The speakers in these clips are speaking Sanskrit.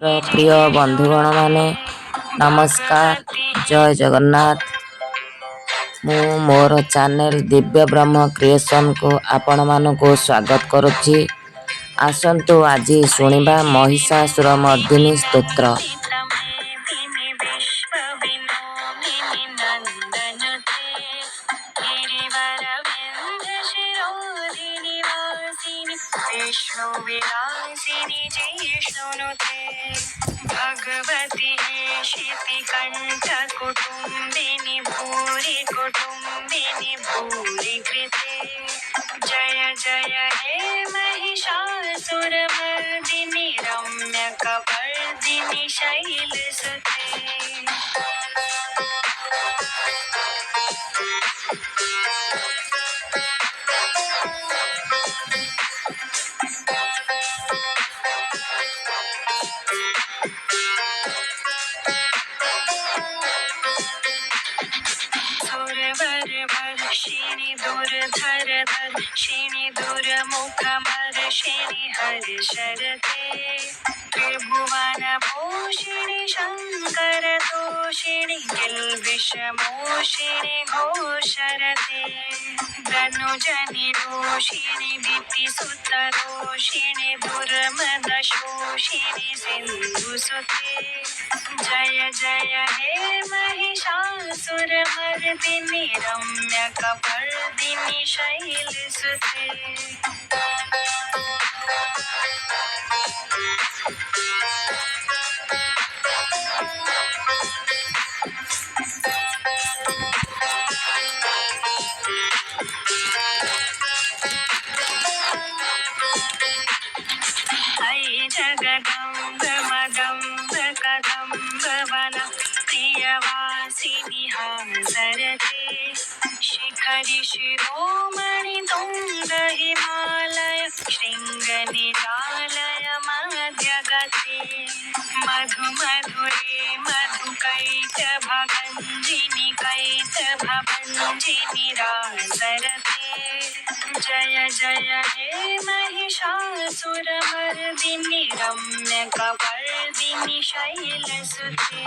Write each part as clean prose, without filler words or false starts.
प्रिय बंधुगण माने नमस्कार। जय जगन्नाथ। मु मोर चैनल दिव्य ब्रह्म क्रिएशन को आपण मानक स्वागत करुच्ची। आसंतु आज शुणिबा महिषासुर मर्दिनी स्तोत्र। विष्णु विलासिनी जिष्णुनुते भगवती हे शितिकण्ठ कुटुम्बिनी भूरि कुटुम्बिनी भूरि कृते जय जय हे महिषासुरमर्दिनी रम्यकपर्दिनी शैलसुते। वर्षिणि दुर्धर दर्शिणि दुर्मुखमर्षिणि हर्षरते त्रिभुवन भूषिणि शङ्कर तोषिणि किल्बिषमोषिणि घोषरते धनुजनि रोषिणि दितिसुतरोषिणि दुर्मदशोषिणि सिन्धुसुते जय जय हे महिषासुरमर्दिनी रम्यकपर्दिनी शैलसुते। जगदम्ब मदम्ब कदम्ब वन प्रियवासिनि हासरते शिखरि शिरोमणि तुङ्ग हिमालय शृङ्गनिरालय मध्यगते मधु मधुरे मधुकैटभभञ्जिनि कैटभभञ्जिनि रासरते जय जय हे महिषासुरमर्दिनि रम्यकपर्दिनि शैलसुते।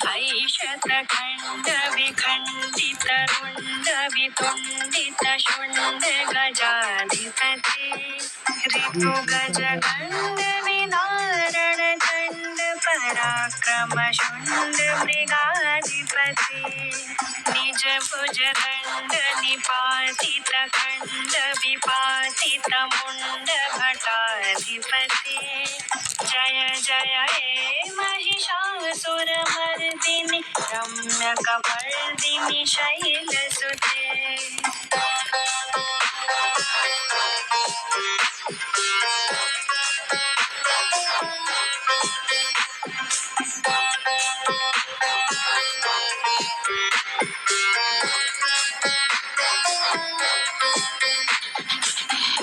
ऐशतखण्ड विखण्डित रुण्ड वितुण्डित शुण्ड गजाधिपते ऋतु गजगण्ड विदारण चण्ड पराक्रम शुण्ड मृगाधिपते निज भुज दण्ड निपातित खण्ड विपातित मुण्ड भटाधिपते जय जय हे महिषासुरमर्दिनि रम्यकपर्दिनि शैलसुते।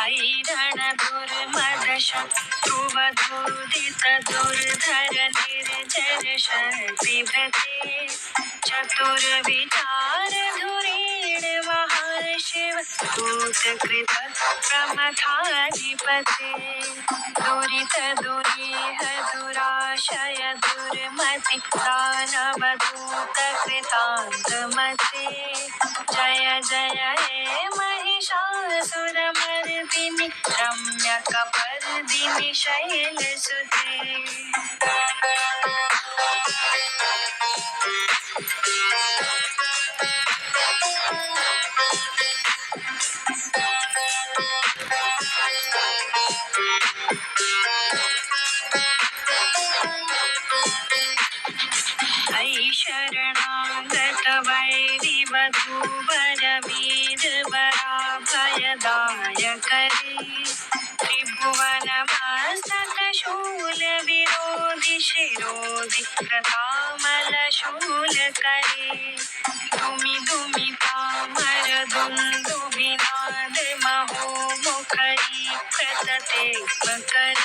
ऐरण दुर्मद शत्रुवधूदित दुर्धर निर्जर शक्तिभृते चतुर्विचार धुरीण महाशिव दूतकृत प्रमथाधिपते दुरित दुरीह दुराशय दुर्मति दानवदूत कृतान्तमते जय जय हे महिषासुरमर्दिनि रम्यकपर्दिनि शैलसुते। ऐ शरणागत वैरिवधूवर वीरवराभयदायकरे त्रिभुवनमस्तक शूल विरोधि शिरोधि कृतामल शूलकरे दुमि दुमि तामर दुन्दुभिनाद महो मुखरी कृतते करे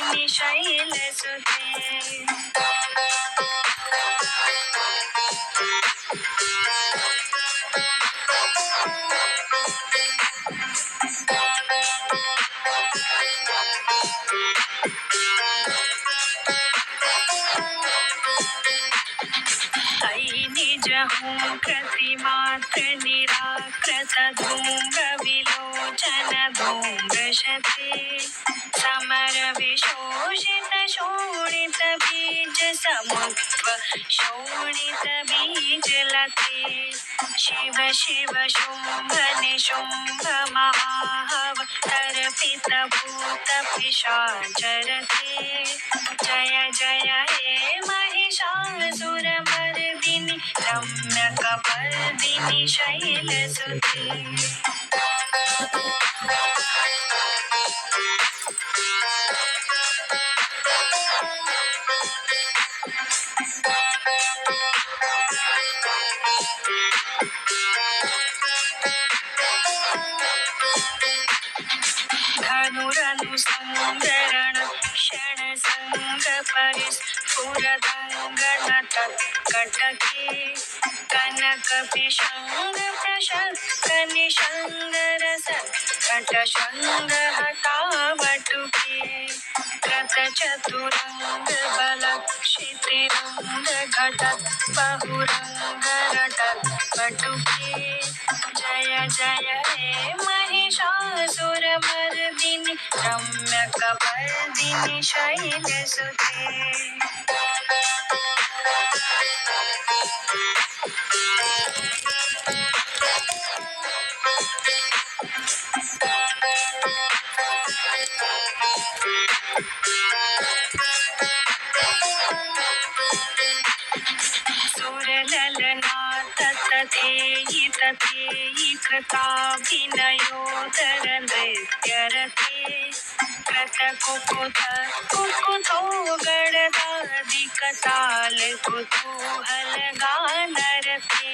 पर्दिनि शैलसुते तै निजहूँ कृतिमात्र निराकृत धूम्र विलोचन धूम्रशते समर विशोषित शोणित बीज समुद्भ शोणित बीज लते शिव शिव शुंभ निशुंभ महाहव तर्पित भूत पिशाचरते जय जय हे महिषासुरमर्दिनि रम्यकपर्दिनि शैलसुते धनुरनुसंगरण क्षण संग परिस्फुरदंगन तत्कटके कनक पिशंग प्रशस्त निशंग रस कट शंग हटावटुके कृत चतुरंग बल क्षितिरंग घटत बहुरंग रटत पटुके जय जय हे महिषासुरमर्दिनि रम्यकपर्दिनि शैलसुते सुरललना ततथेयि तथेयि कृताभिनयोदर नृत्यरते कृतकुकुथ कुकुथो गणदादिकताल कुतूहल गानरते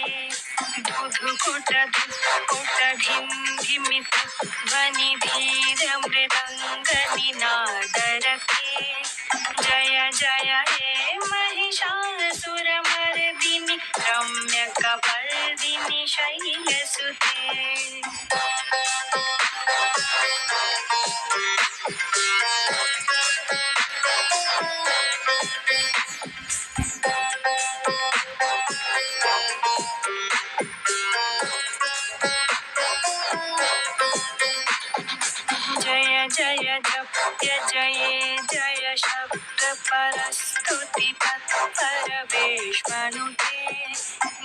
धुधुकुट धुक्कुट धिम धिमित ध्वनि धीर मृदंग निनादरते जय जय हे महिषासुरमर्दिनि रम्यकपर्दिनि शैलसुते जय जय जप्य जये जय शब्द परस्तुति तत्पर वेश्मनुते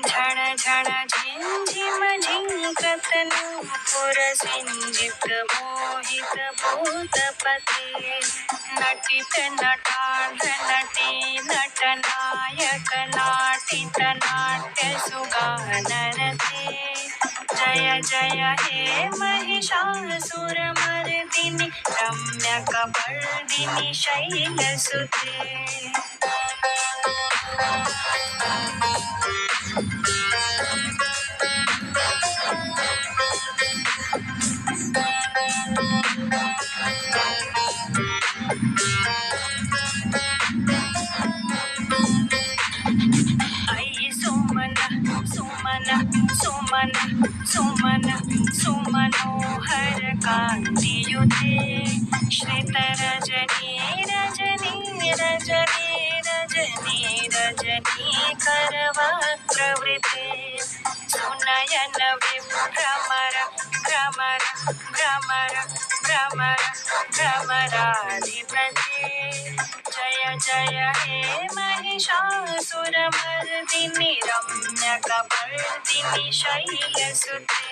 झण झण झिंझिम झिंकत नूपुर सिंजित मोहित भूतपते नटित नटार्ध नटी नटनायक नाटित नाट्य सुगानरते जय जय हे महिषासुरमर्दिनि रम्यकपर्दिनि शैलसुते ऐ सुमन सुमन सुमन सुमन सुमनोहर कान्तियुते श्रित रजनी रजनी रजनी रजनी रजनी करवक्त्रवृते सुनयन विभ्रमर भ्रमर भ्रमर भ्रमर भ्रमराधिपते जय जय हे महिषासुरमर्दिनि रम्यकपर्दिनि शैलसुते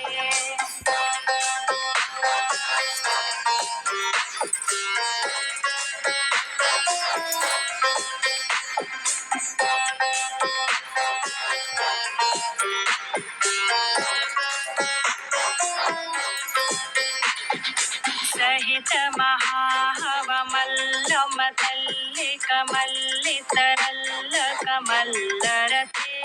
सहित महाहवमल्लमतल्लिकमल्लितरल्लकमल्लरते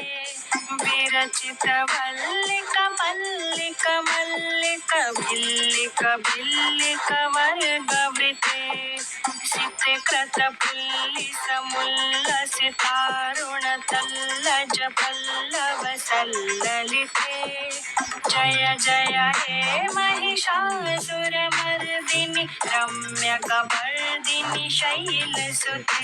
विरचित वल्लिक मल्लिक मल्लिक भिल्लिक भिल्लिक वर्गवृते सित कृतपुल्लिसमुल्लसितारुणतल्लज पल्लवसल्ललिते जय जय हे महिषासुरमर्दिनि रम्यकपर्दिनि शैलसुते।